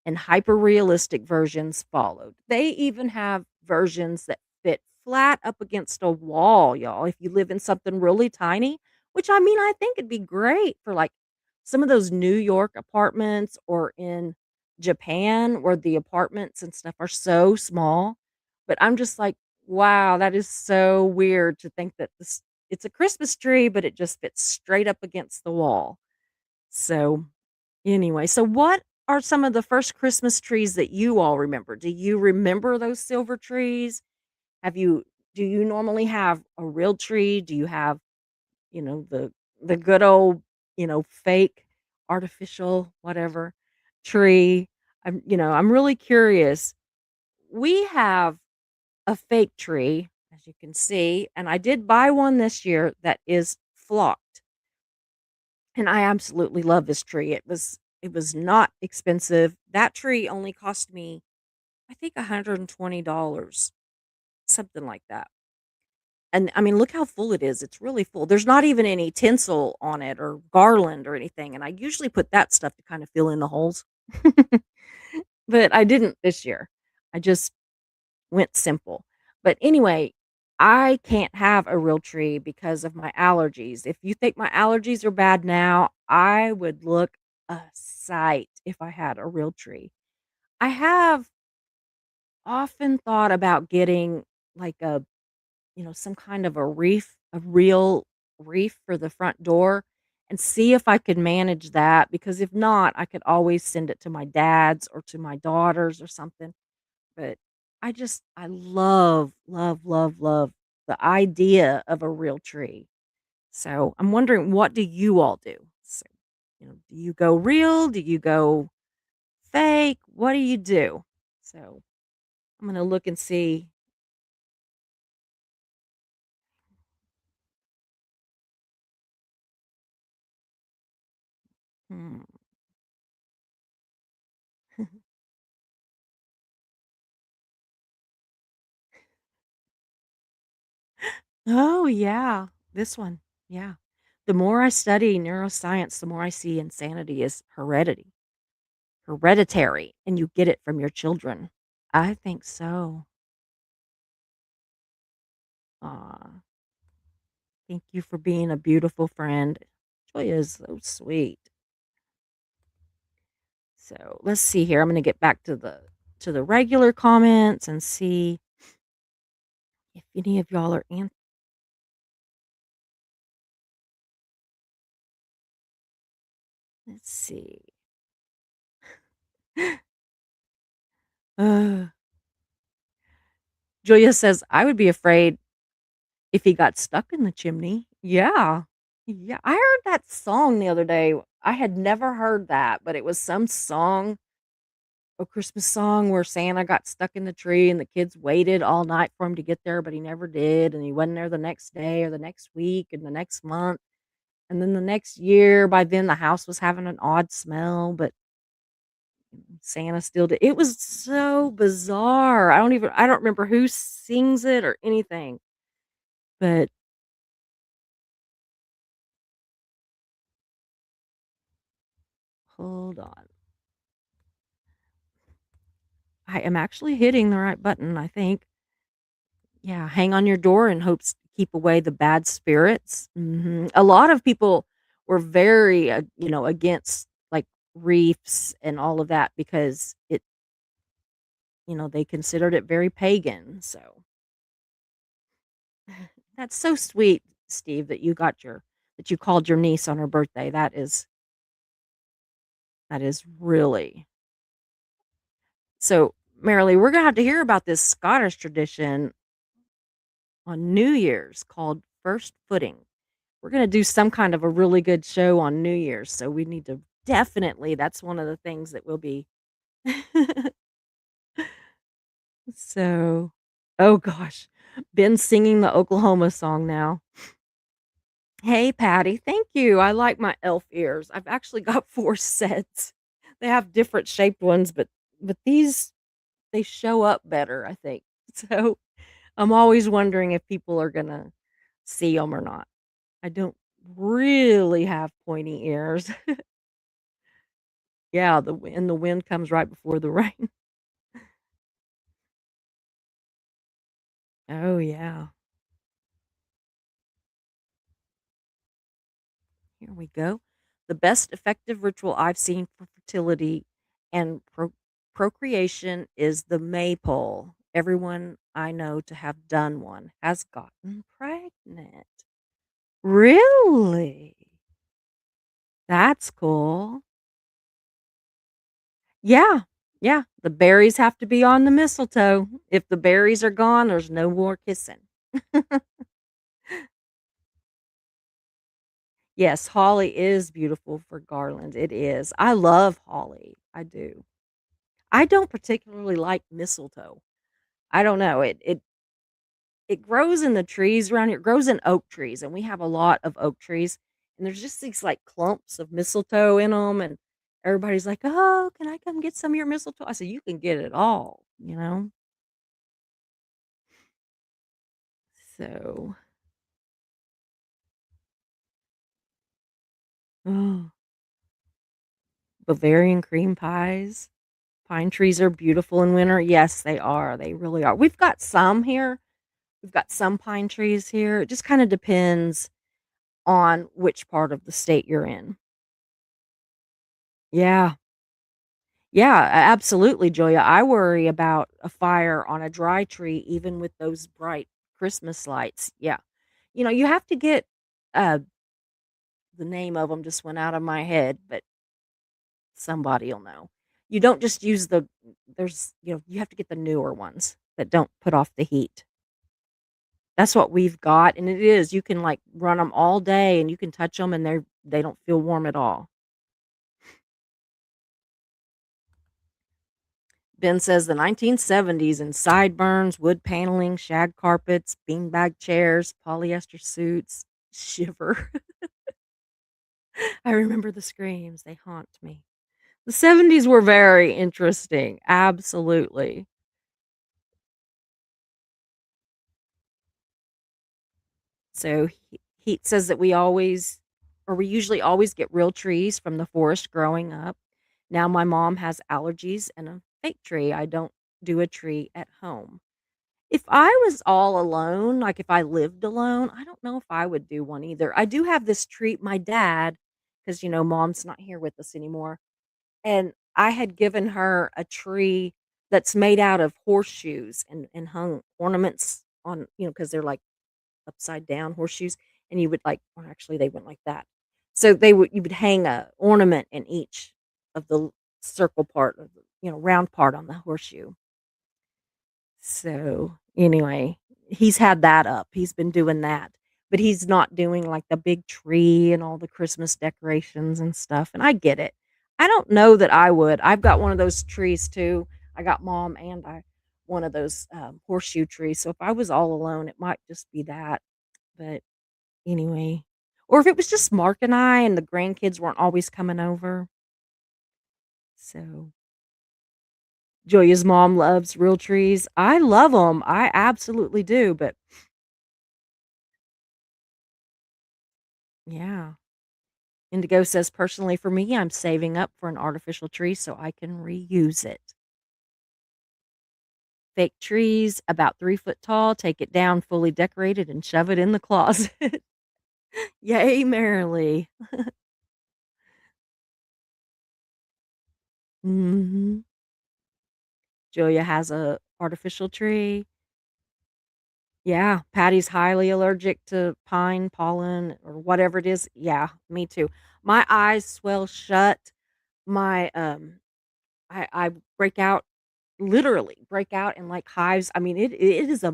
S2: and hyper-realistic versions followed. They even have versions that fit flat up against a wall, y'all, if you live in something really tiny, which, I mean, I think it'd be great for, like, some of those New York apartments or in Japan where the apartments and stuff are so small, but I'm just like, "Wow, that is so weird to think that this it's a Christmas tree, but it just fits straight up against the wall." So anyway, so what are some of the first Christmas trees that you all remember? Do you remember those silver trees? Have you do you normally have a real tree? Do you have, the good old, fake, artificial, whatever tree? I'm really curious. We have a fake tree, as you can see, and I did buy one this year that is flocked. And I absolutely love this tree. It was not expensive. That tree only cost me, I think, $120, something like that. And I mean, look how full it is. It's really full. There's not even any tinsel on it or garland or anything. And I usually put that stuff to kind of fill in the holes. But I didn't this year. I just went simple. But anyway, I can't have a real tree because of my allergies. If you think my allergies are bad now, I would look a sight if I had a real tree. I have often thought about getting like some kind of a real reef for the front door and see if I could manage that because if not, I could always send it to my dad's or to my daughter's or something. But I love, love, love, love the idea of a real tree. So, I'm wondering, what do you all do? So, do you go real? Do you go fake? What do you do? So, I'm gonna look and see. Hmm. Oh, yeah. This one. Yeah. The more I study neuroscience, the more I see insanity is hereditary, and you get it from your children. I think so. Aw. Thank you for being a beautiful friend. Joy is so sweet. So let's see here. I'm gonna get back to the regular comments and see if any of y'all are let's see. Uh, Julia says, I would be afraid if he got stuck in the chimney. Yeah. Yeah. I heard that song the other day. I had never heard that, but it was some song, a Christmas song where Santa got stuck in the tree and the kids waited all night for him to get there, but he never did. And he wasn't there the next day or the next week and the next month. And then the next year, by then, the house was having an odd smell, but Santa still did it was so bizarre. I don't remember who sings it or anything, but hold on. I am actually hitting the right button, I think. Yeah, hang on your door in hopes to keep away the bad spirits. Mhm. A lot of people were very, against, like, reefs and all of that because they considered it very pagan, so that's so sweet, Steve, that you called your niece on her birthday. That is really so, Marilee, we're gonna have to hear about this Scottish tradition on New Year's called First Footing. We're gonna do some kind of a really good show on New Year's, so we need to definitely that's one of the things that will be so oh gosh, Ben's singing the Oklahoma song now. Hey, Patty, thank you. I like my elf ears. I've actually got 4 sets. They have different shaped ones, but these they show up better, I think. So, I'm always wondering if people are gonna see them or not. I don't really have pointy ears. Yeah, the wind comes right before the rain. Oh, yeah. Here we go. The best effective ritual I've seen for fertility and procreation is the maypole. Everyone I know to have done one has gotten pregnant. Really? That's cool. Yeah. Yeah. The berries have to be on the mistletoe. If the berries are gone, there's no more kissing. Yes, holly is beautiful for garlands. It is. I love holly. I do. I don't particularly like mistletoe. I don't know. It grows in the trees around here. It grows in oak trees, and we have a lot of oak trees. And there's just these like clumps of mistletoe in them, and everybody's like, "Oh, can I come get some of your mistletoe?" I said, "You can get it all." So, oh, Bavarian cream pies. Pine trees are beautiful in winter. Yes, they are. They really are. We've got some here. We've got some pine trees here. It just kind of depends on which part of the state you're in. Yeah. Yeah, absolutely, Julia. I worry about a fire on a dry tree even with those bright Christmas lights. Yeah. You have to get uh the name of them just went out of my head, but somebody'll know. You don't just use you have to get the newer ones that don't put off the heat. That's what we've got, and it is, you can, like, run them all day, and you can touch them, and they don't feel warm at all. Ben says the 1970s and sideburns, wood paneling, shag carpets, beanbag chairs, polyester suits. Shiver. I remember the screams. They haunt me. The 70s were very interesting. Absolutely. So he says that we usually always get real trees from the forest growing up. Now my mom has allergies and a fake tree. I don't do a tree at home. If I was all alone, like if I lived alone, I don't know if I would do one either. I do have this tree, my dad, because mom's not here with us anymore. And I had given her a tree that's made out of horseshoes and hung ornaments on, because they're like upside down horseshoes, and you would like or actually they went like that. So you would hang a ornament in each of the circle part of the, round part on the horseshoe. So, anyway, he's had that up. He's been doing that. But he's not doing like the big tree and all the Christmas decorations and stuff. And I get it. I don't know that I would. I've got one of those trees too. I got mom and I one of those horseshoe trees. So if I was all alone, it might just be that. But anyway, Or if it was just Mark and I and the grandkids weren't always coming over. So, Julia's mom loves real trees. I love them. I absolutely do, but yeah. Indigo says, "Personally for me, I'm saving up for an artificial tree so I can reuse it." Fake trees, about 3 foot tall, take it down fully decorated and shove it in the closet. Yay, merrily. Mhm. Julia has a artificial tree. Yeah, Patty's highly allergic to pine pollen or whatever it is. Yeah, me too. My eyes swell shut. My, I break out, literally break out in, like, hives. I mean, it is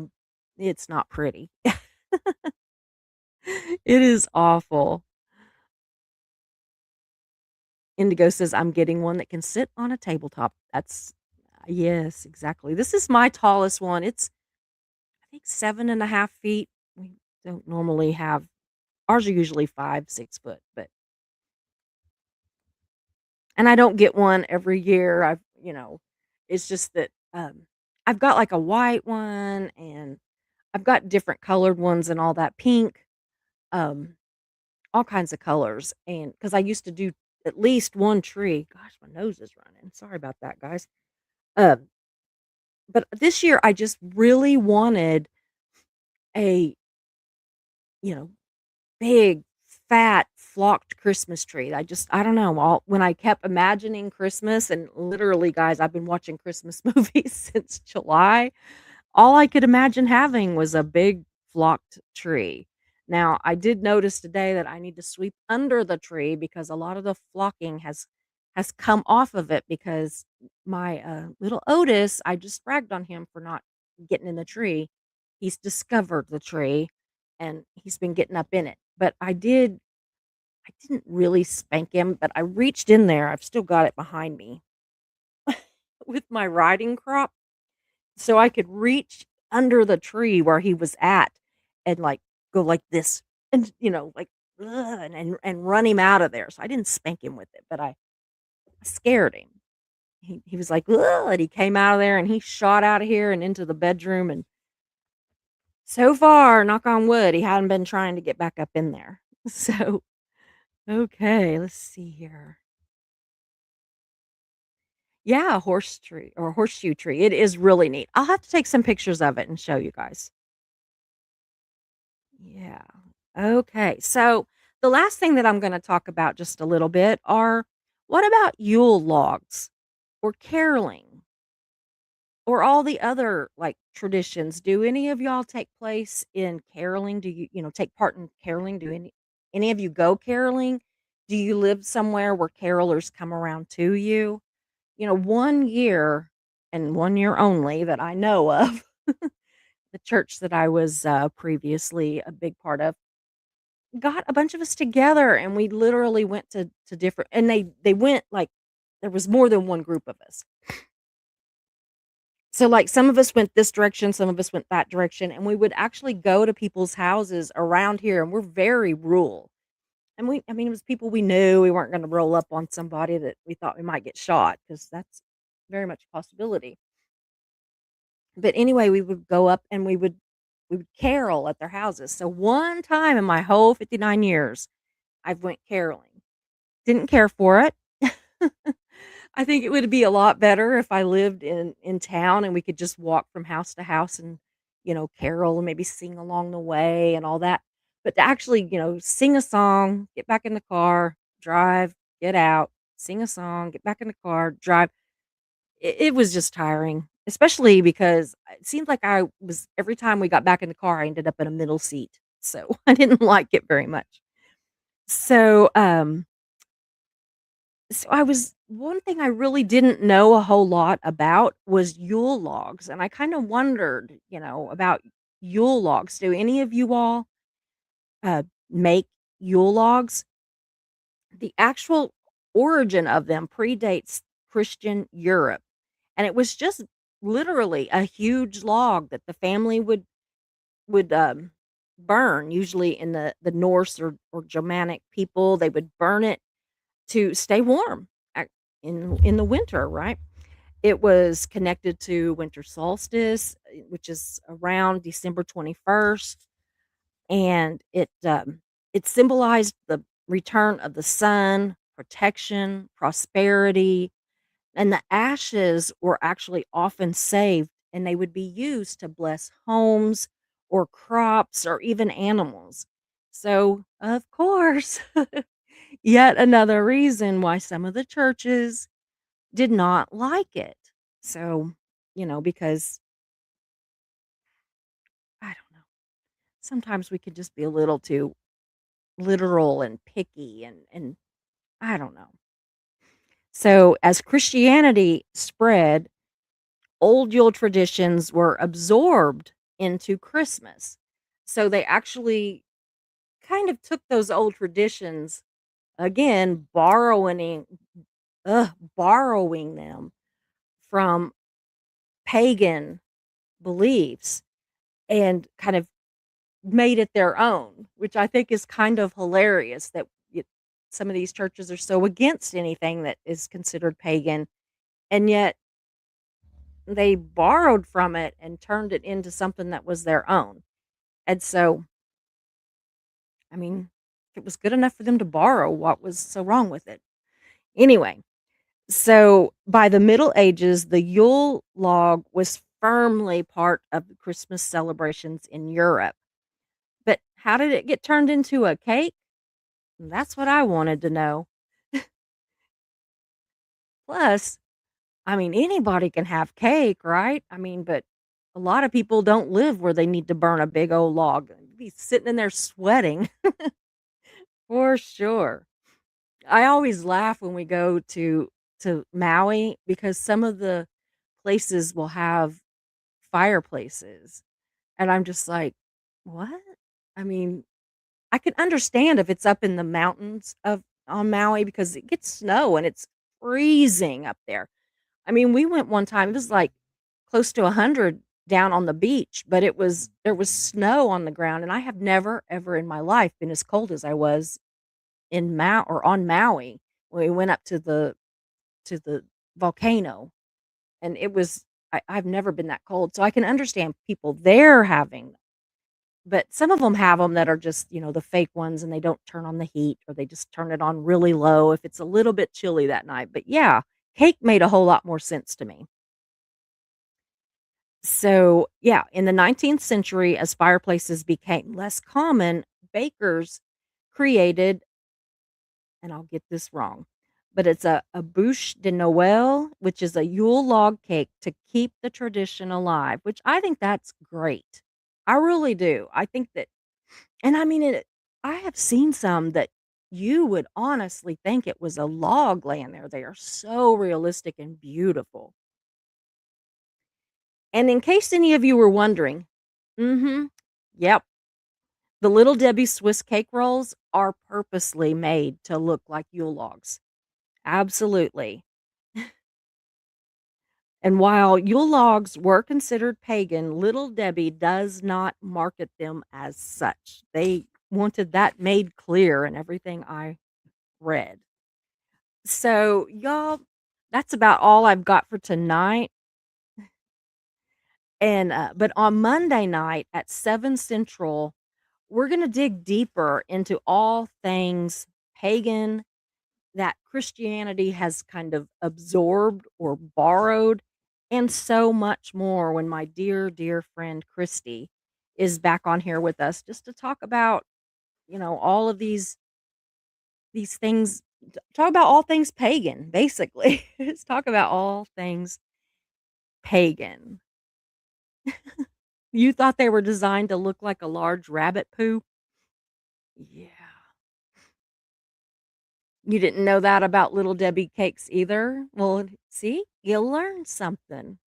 S2: it's not pretty. It is awful. Indigo says, "I'm getting one that can sit on a tabletop." That's yes, exactly. This is my tallest one. It's, I think, 7.5 feet. We don't normally have ours are usually 5, 6 foot, but and I don't get one every year. It's just that, I've got, like, a white one, and I've got different colored ones and all that, pink, um, all kinds of colors, and because I used to do at least 1 tree. Gosh, my nose is running. Sorry about that, guys. Um, but this year, I just really wanted a, you know, big, fat, flocked Christmas tree. I don't know, all when I kept imagining Christmas, and literally, guys, I've been watching Christmas movies since July. All I could imagine having was a big flocked tree. Now, I did notice today that I need to sweep under the tree because a lot of the flocking has come off of it because my, little Otis, I just bragged on him for not getting in the tree. He's discovered the tree, and he's been getting up in it. But I didn't really spank him, but I reached in there, I've still got it behind me, with my riding crop, so I could reach under the tree where he was at and, like, go like this and, like, "Ugh," and run him out of there. So I didn't spank him with it, but I scared him. He was like, "Ugh," and he came out of there and he shot out of here and into the bedroom, and so far, knock on wood, he hadn't been trying to get back up in there. So, okay, let's see here. Yeah, a horse tree or a horseshoe tree. It is really neat. I'll have to take some pictures of it and show you guys. Yeah. Okay. So the last thing that I'm going to talk about just a little bit are, what about Yule logs or caroling or all the other like traditions? Do any of y'all take place in caroling? Do you take part in caroling? Do any of you go caroling? Do you live somewhere where carolers come around to you? 1 year, and 1 year only that I know of, the church that I was previously a big part of got a bunch of us together, and we literally went to different, and they went, like, there was more than one group of us. So, like, some of us went this direction, some of us went that direction, and we would actually go to people's houses around here, and we're very rural. And I mean, it was people we knew. We weren't gonna roll up on somebody that we thought we might get shot, because that's very much a possibility. But anyway, we would go up and we would carol at their houses. So one time in my whole 59 years, I've went caroling. Didn't care for it. I think it would be a lot better if I lived in town and we could just walk from house to house and, carol and maybe sing along the way and all that. But to actually, sing a song, get back in the car, drive, get out, sing a song, get back in the car, drive. It was just tiring, especially because it seemed like I was every time we got back in the car, I ended up in a middle seat. So I didn't like it very much. So, so I was one thing I really didn't know a whole lot about was Yule logs, and I kinda wondered, about Yule logs. Do any of you all, make Yule logs? The actual origin of them predates Christian Europe, and it was just literally a huge log that the family would burn, usually in the Norse or Germanic people, they would burn it to stay warm ac in the winter, right? It was connected to winter solstice, which is around December 21st, and it symbolized the return of the sun, protection, prosperity, and the ashes were actually often saved, and they would be used to bless homes or crops or even animals. So, of course, yet another reason why some of the churches did not like it. So, because I don't know, sometimes we could just be a little too literal and picky and I don't know. So, as Christianity spread, old Yule traditions were absorbed into Christmas. So they actually kind of took those old traditions, again, borrowing them from pagan beliefs and kind of made it their own, which I think is kind of hilarious that some of these churches are so against anything that is considered pagan, and yet they borrowed from it and turned it into something that was their own. And so, I mean, if it was good enough for them to borrow, what was so wrong with it? Anyway, so by the Middle Ages, the Yule log was firmly part of the Christmas celebrations in Europe. But how did it get turned into a cake? That's what I wanted to know. Plus, I mean, anybody can have cake, right? I mean, but a lot of people don't live where they need to burn a big old log. Be sitting in there sweating for sure. I always laugh when we go to Maui because some of the places will have fireplaces, and I'm just like, "What?" I mean, I can understand if it's up in the mountains of on Maui because it gets snow and it's freezing up there. I mean, we went one time, it was, like, close to 100 down on the beach, but there was snow on the ground, and I have never, ever in my life been as cold as I was in or on Maui when we went up to the volcano, and I've never been that cold, so I can understand people there having, but some of them have them that are just, the fake ones, and they don't turn on the heat, or they just turn it on really low if it's a little bit chilly that night, but yeah, cake made a whole lot more sense to me. So, yeah, in the 19th century, as fireplaces became less common, bakers created, and I'll get this wrong, but it's a bûche de Noël, which is a Yule log cake to keep the tradition alive, which I think that's great. I really do. I think that, and I mean, I have seen some that you would honestly think it was a log laying there. They are so realistic and beautiful. And in case any of you were wondering, mhm, yep, the Little Debbie Swiss cake rolls are purposely made to look like Yule logs. Absolutely. And while Yule logs were considered pagan, Little Debbie does not market them as such. They wanted that made clear in everything I read. So, y'all, that's about all I've got for tonight. And but on Monday night at 7 Central, we're going to dig deeper into all things pagan that Christianity has kind of absorbed or borrowed, and so much more when my dear, dear friend Christy is back on here with us just to talk about, all of these things, talk about all things pagan, basically. Let's talk about all things pagan. You thought they were designed to look like a large rabbit poo? Yeah. You didn't know that about Little Debbie cakes either? Well, see, you learned something.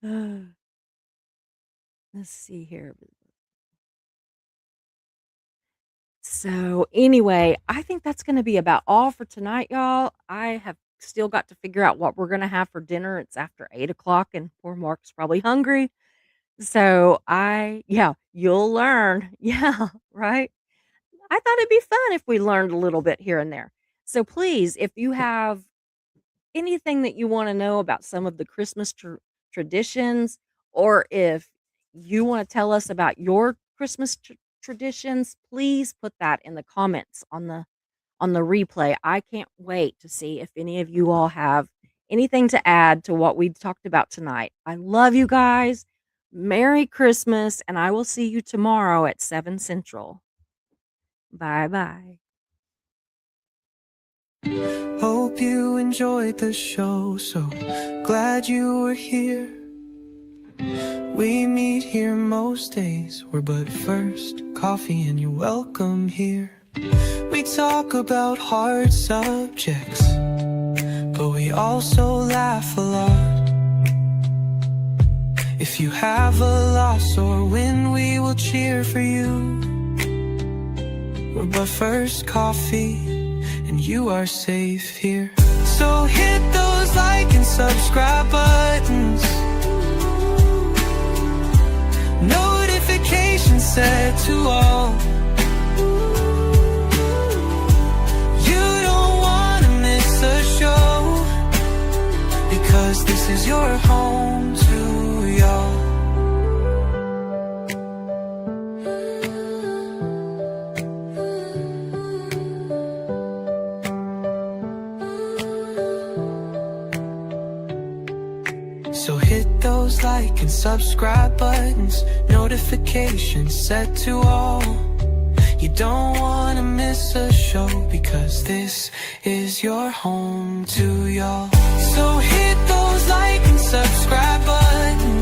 S2: Let's see here. So, anyway, I think that's gonna be about all for tonight, y'all. I have still got to figure out what we're gonna have for dinner. It's after 8 o'clock, and poor Mark's probably hungry. So yeah, you'll learn. Yeah, right? I thought it'd be fun if we learned a little bit here and there. So please, if you have anything that you wanna know about some of the Christmas traditions, or if you wanna tell us about your Christmas traditions, please put that in the comments on the replay. I can't wait to see if any of you all have anything to add to what we talked about tonight. I love you guys. Merry Christmas, and I will see you tomorrow at 7 Central. Bye bye.
S1: Hope you enjoyed the show, so glad you were here. We meet here most days, we're but first coffee and you're welcome here. We talk about hard subjects, but we also laugh a lot. If you have a loss or win, we will cheer for you. We're but first coffee and you are safe here. So hit those like and subscribe buttons, notifications set to all. You don't wanna miss a show, because this is your home to y'all. So hit those like and subscribe buttons, notifications set to all. You don't wanna miss a show, because this is your home to y'all. So hit those like and subscribe buttons,